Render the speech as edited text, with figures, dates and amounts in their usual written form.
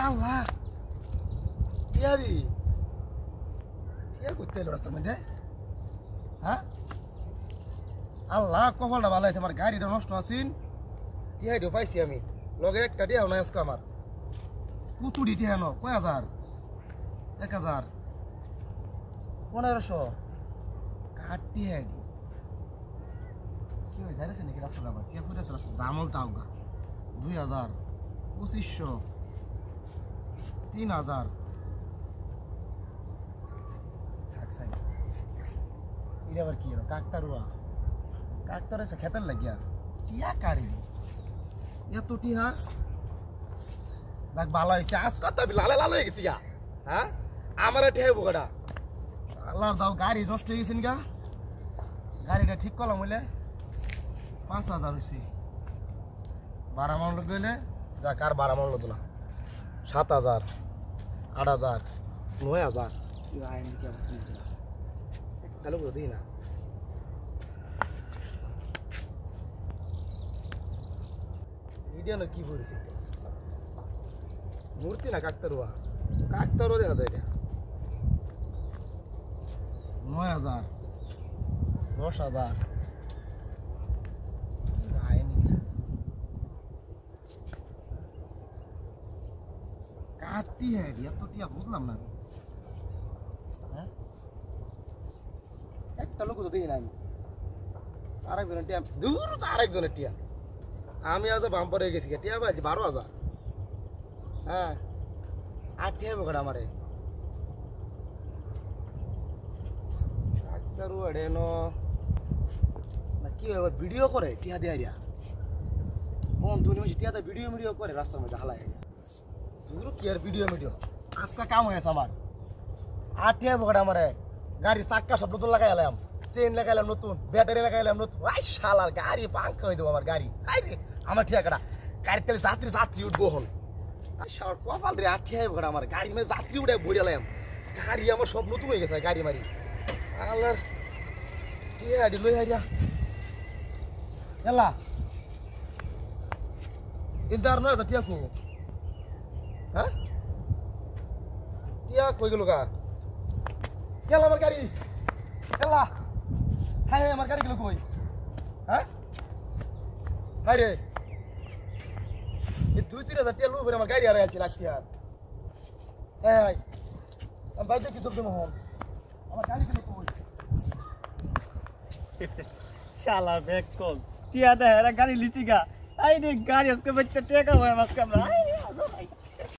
আল্লাহ টিয়া দি টিয়া করতে এলো রাস্তার মধ্যে হ্যাঁ আল্লাহ কপালটা ভালো আছে আমার গাড়িটা নষ্ট আছেন টিয়াইটাও পাইছি আমি লগে একটা টিয়াও নাই আজকে আমার কুতুরি টিয়া ন কয় হাজার 1000 1500 কাটি হ্যাঁ কি হয়ে যাচ্ছে নাকি রাস্তা আবার কে করে রাস্তা জামল তাও গা 2000 2500 3000 থাক সাই এটা আবার কি হলো কাকতারুয়া কাকতার এসে খেতার লাগিয়া টিয়া কারি এত টিহা দেখ ভালো হয়েছে আজ কত লালে লাল হয়ে গেছি গা হ্যাঁ আমার ঠেয়ে বোকাটা আল্লাহর দাও গাড়ি নষ্ট হয়ে গেছেন গা গাড়িটা ঠিক করলাম বলে 5000 হয়েছে 12 মান লোক গেলে যা কার 12 মান লোক না 7000 8000 9000 হ্যালো বলো দিই না ভিডিও কি বলেছে মূর্তি না কাকতারুয়া দেখা যায় এটা 9000 10,000 কাটতি হ্যাঁ এত টিয়া বুঝলাম না হ্যাঁ একটা লোক তো দেখি না আমি আরেকজনের টিয়া দূর তো আরেকজনের টিয়া আমি আজ বাম্পার হয়ে গেছি টিয়া বাজি 12,000 হ্যাঁ আর টিয়া বোকাটা আমারে ডাক্তারু এডেনো না কি ভিডিও করে টিয়া দেয়া কোন তুমি টিয়াতে ভিডিও করে রাস্তার মধ্যে হালাই দূর কি আর ভিডিও আজকে কাম হয়েছে আমার আর টিয়া বোকাটা আমারে গাড়ি চাক্কা সব নতুন লাগাই এলাম চেন লাগাইলাম নতুন ব্যাটারি লাগাইলাম নতুন আই শালার গাড়ি পাঙ্কা হয়ে দেবো আমার গাড়ি আরে আমার ঠিয়া কাটা গাড়ির তেলে যাত্রী উঠবো হন শালার কপাল রে আর ঠিয়া বোকাটা আমার গাড়ি মানে যাত্রী উঠে ভরে এলাম গাড়ি আমার সব নতুন হয়ে গেছে গাড়ি মারি আল্লাহর টিয়া হাড়ি লই হারিয়া এলা ইন্টার নয় টিয়া কো হ্যাঁ টিয়া কই গেল গা গেল আমার গাড়ি এলা হাই আমার গাড়ি গেল কই হ্যাঁ হাই রে এই 2-3 টিয়া লোক আমার গাড়ি আর আইছে লাগছে আর এই আমি বাইরে কি করব মোহন আমার গাড়ি গেল কই শালা ব্যাক কল টিয়া দে গাড়ি লিচিগা আই রে গাড়ি আজকে বাচ্চা টেকা হয় মাস কামরা আই রে